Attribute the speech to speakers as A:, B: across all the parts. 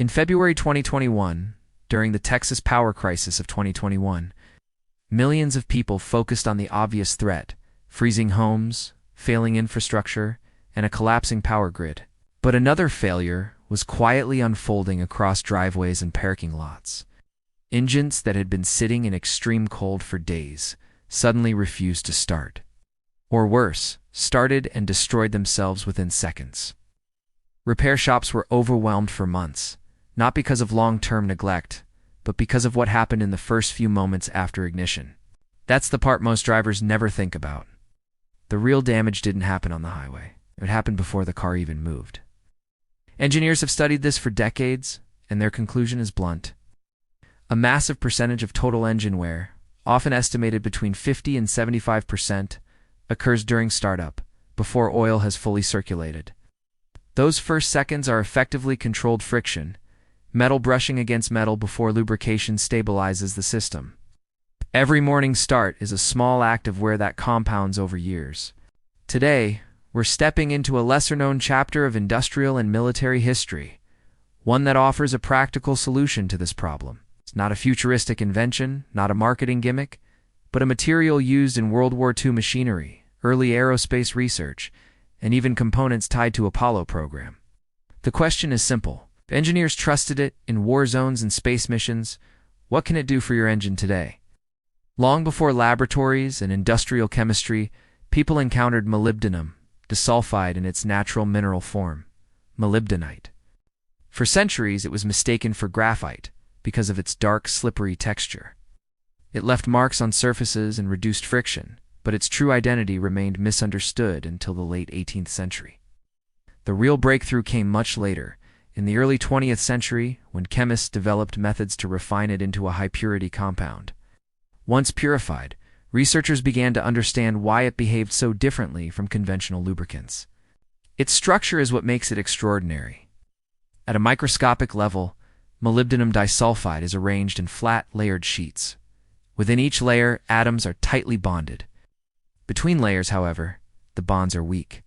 A: In February 2021, during the Texas power crisis of 2021, millions of people focused on the obvious threat: freezing homes, failing infrastructure, and a collapsing power grid. But another failure was quietly unfolding across driveways and parking lots. Engines that had been sitting in extreme cold for days suddenly refused to start. Or worse, started and destroyed themselves within seconds. Repair shops were overwhelmed for months, not because of long-term neglect, but because of what happened in the first few moments after ignition. That's the part most drivers never think about. The real damage didn't happen on the highway. It happened before the car even moved. Engineers have studied this for decades, and their conclusion is blunt. A massive percentage of total engine wear, often estimated between 50 and 75%, occurs during startup, before oil has fully circulated. Those first seconds are effectively controlled friction, metal brushing against metal before lubrication stabilizes the system. Every morning start is a small act of wear that compounds over years. Today, we're stepping into a lesser-known chapter of industrial and military history, one that offers a practical solution to this problem. It's not a futuristic invention, not a marketing gimmick, but a material used in World War II machinery, early aerospace research, and even components tied to Apollo program. The question is simple. If engineers trusted it in war zones and space missions, what can it do for your engine today? Long before laboratories and industrial chemistry, people encountered molybdenum, disulfide in its natural mineral form, molybdenite. For centuries, it was mistaken for graphite because of its dark, slippery texture. It left marks on surfaces and reduced friction, but its true identity remained misunderstood until the late 18th century. The real breakthrough came much later, in the early 20th century, when chemists developed methods to refine it into a high-purity compound. Once purified, researchers began to understand why it behaved so differently from conventional lubricants. Its structure is what makes it extraordinary. At a microscopic level, molybdenum disulfide is arranged in flat, layered sheets. Within each layer, atoms are tightly bonded. Between layers, however, the bonds are weak.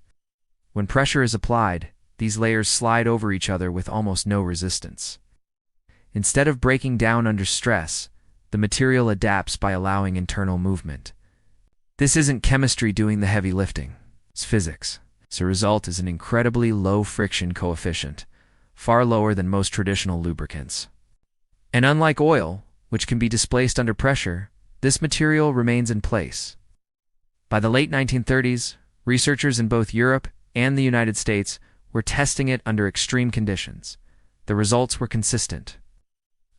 A: When pressure is applied, these layers slide over each other with almost no resistance. Instead of breaking down under stress, the material adapts by allowing internal movement. This isn't chemistry doing the heavy lifting, it's physics. The result is an incredibly low friction coefficient, far lower than most traditional lubricants. And unlike oil, which can be displaced under pressure, this material remains in place. By the late 1930s, researchers in both Europe and the United States were testing it under extreme conditions. The results were consistent.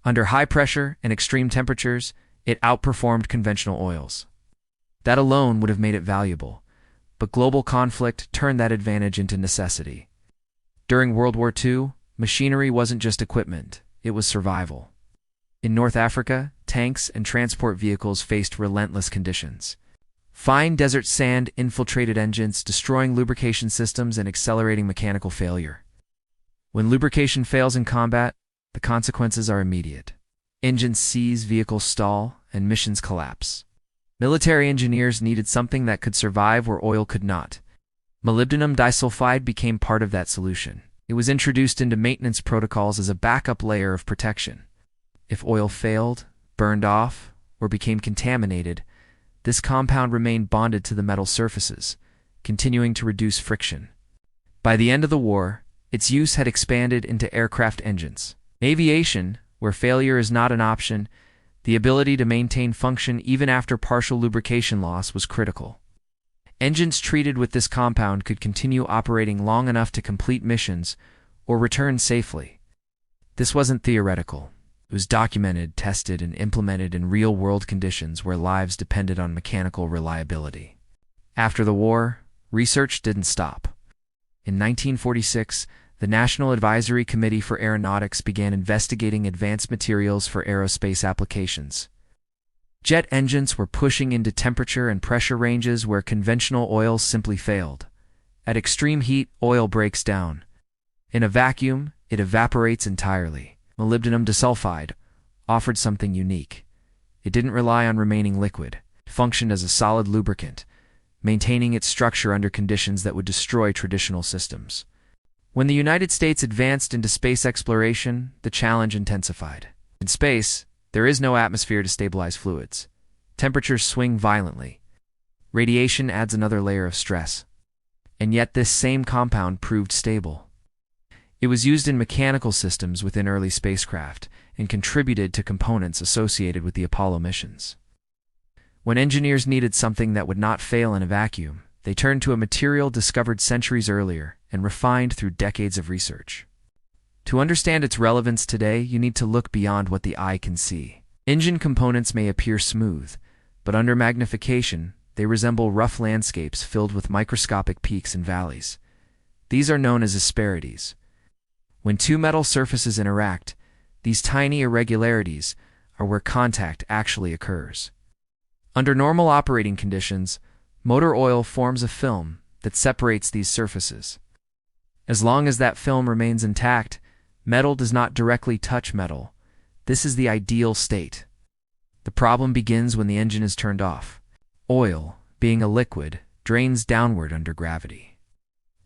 A: Under high pressure and extreme temperatures, it outperformed conventional oils. That alone would have made it valuable, but global conflict turned that advantage into necessity. During World War II, machinery wasn't just equipment, it was survival. In North Africa, tanks and transport vehicles faced relentless conditions. Fine desert sand infiltrated engines, destroying lubrication systems and accelerating mechanical failure. When lubrication fails in combat, the consequences are immediate. Engines seize, vehicles stall, and missions collapse. Military engineers needed something that could survive where oil could not. Molybdenum disulfide became part of that solution. It was introduced into maintenance protocols as a backup layer of protection. If oil failed, burned off, or became contaminated, this compound remained bonded to the metal surfaces, continuing to reduce friction. By the end of the war, its use had expanded into aircraft engines. Aviation, where failure is not an option, the ability to maintain function even after partial lubrication loss was critical. Engines treated with this compound could continue operating long enough to complete missions or return safely. This wasn't theoretical. It was documented, tested, and implemented in real-world conditions where lives depended on mechanical reliability. After the war, research didn't stop. In 1946, the National Advisory Committee for Aeronautics began investigating advanced materials for aerospace applications. Jet engines were pushing into temperature and pressure ranges where conventional oils simply failed. At extreme heat, oil breaks down. In a vacuum, it evaporates entirely. Molybdenum disulfide offered something unique. It didn't rely on remaining liquid. It functioned as a solid lubricant, maintaining its structure under conditions that would destroy traditional systems. When the United States advanced into space exploration, the challenge intensified. In space, there is no atmosphere to stabilize fluids. Temperatures swing violently. Radiation adds another layer of stress. And yet this same compound proved stable. It was used in mechanical systems within early spacecraft and contributed to components associated with the Apollo missions. When engineers needed something that would not fail in a vacuum, they turned to a material discovered centuries earlier and refined through decades of research. To understand its relevance today, you need to look beyond what the eye can see. Engine components may appear smooth, but under magnification, they resemble rough landscapes filled with microscopic peaks and valleys. These are known as asperities. When two metal surfaces interact, these tiny irregularities are where contact actually occurs. Under normal operating conditions, motor oil forms a film that separates these surfaces. As long as that film remains intact, metal does not directly touch metal. This is the ideal state. The problem begins when the engine is turned off. Oil, being a liquid, drains downward under gravity.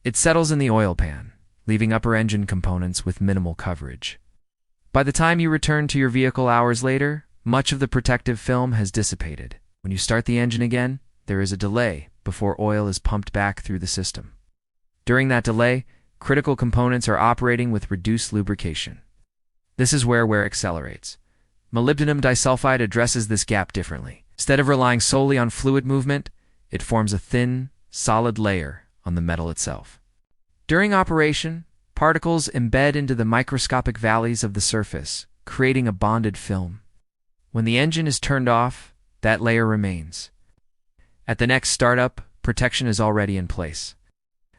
A: It settles in the oil pan, leaving upper engine components with minimal coverage. By the time you return to your vehicle hours later, much of the protective film has dissipated. When you start the engine again, there is a delay before oil is pumped back through the system. During that delay, critical components are operating with reduced lubrication. This is where wear accelerates. Molybdenum disulfide addresses this gap differently. Instead of relying solely on fluid movement, it forms a thin, solid layer on the metal itself. During operation, particles embed into the microscopic valleys of the surface, creating a bonded film. When the engine is turned off, that layer remains. At the next startup, protection is already in place.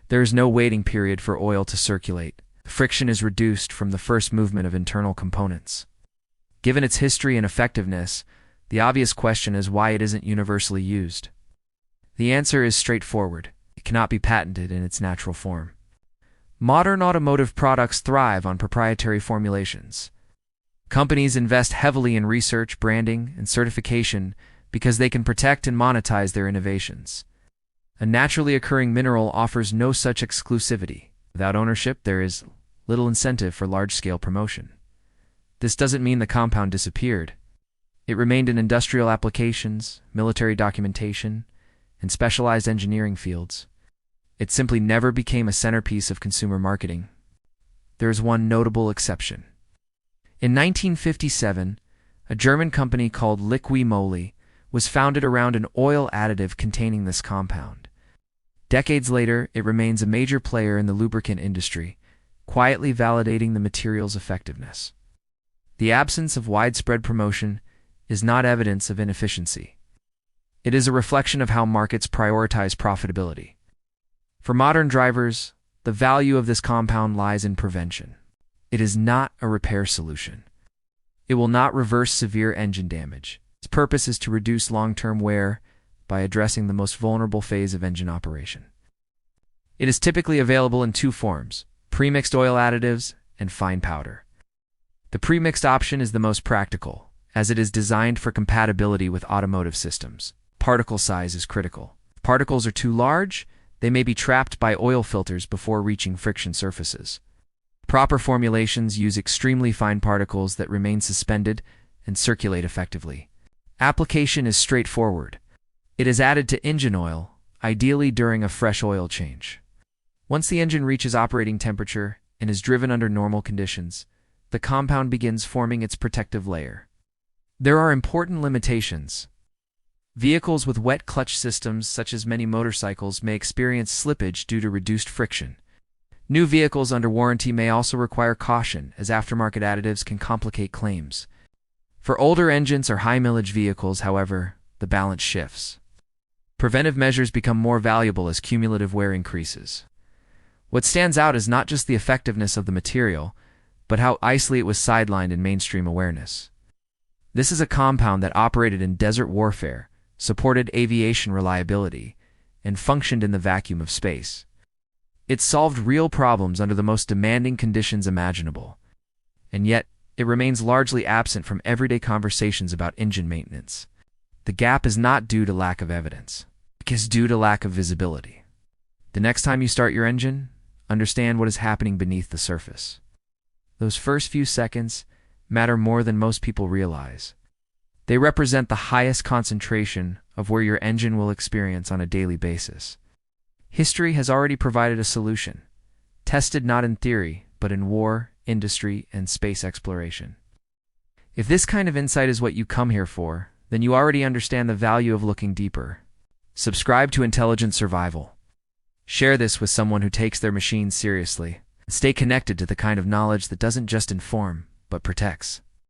A: There is no waiting period for oil to circulate. Friction is reduced from the first movement of internal components. Given its history and effectiveness, the obvious question is why it isn't universally used. The answer is straightforward. It cannot be patented in its natural form. Modern automotive products thrive on proprietary formulations. Companies invest heavily in research, branding, and certification because they can protect and monetize their innovations. A naturally occurring mineral offers no such exclusivity. Without ownership, there is little incentive for large-scale promotion. This doesn't mean the compound disappeared. It remained in industrial applications, military documentation, and specialized engineering fields. It simply never became a centerpiece of consumer marketing. There is one notable exception. In 1957, a German company called WWII-era was founded around an oil additive containing this compound. Decades later, it remains a major player in the lubricant industry, quietly validating the material's effectiveness. The absence of widespread promotion is not evidence of inefficiency. It is a reflection of how markets prioritize profitability. For modern drivers, the value of this compound lies in prevention. It is not a repair solution. It will not reverse severe engine damage. Its purpose is to reduce long-term wear by addressing the most vulnerable phase of engine operation. It is typically available in two forms: premixed oil additives and fine powder. The premixed option is the most practical, as it is designed for compatibility with automotive systems. Particle size is critical. If particles are too large, they may be trapped by oil filters before reaching friction surfaces. Proper formulations use extremely fine particles that remain suspended and circulate effectively. Application is straightforward. It is added to engine oil, ideally during a fresh oil change. Once the engine reaches operating temperature and is driven under normal conditions, the compound begins forming its protective layer. There are important limitations. Vehicles with wet clutch systems, such as many motorcycles, may experience slippage due to reduced friction. New vehicles under warranty may also require caution, as aftermarket additives can complicate claims. For older engines or high-mileage vehicles, however, the balance shifts. Preventive measures become more valuable as cumulative wear increases. What stands out is not just the effectiveness of the material, but how easily it was sidelined in mainstream awareness. This is a compound that operated in desert warfare, supported aviation reliability, and functioned in the vacuum of space. It solved real problems under the most demanding conditions imaginable, and yet it remains largely absent from everyday conversations about engine maintenance. The gap is not due to lack of evidence. It is due to lack of visibility. The next time you start your engine, understand what is happening beneath the surface. Those first few seconds matter more than most people realize. They represent the highest concentration of where your engine will experience on a daily basis. History has already provided a solution, tested not in theory, but in war, industry, and space exploration. If this kind of insight is what you come here for, then you already understand the value of looking deeper. Subscribe to Intelligent Survival. Share this with someone who takes their machines seriously. Stay connected to the kind of knowledge that doesn't just inform, but protects.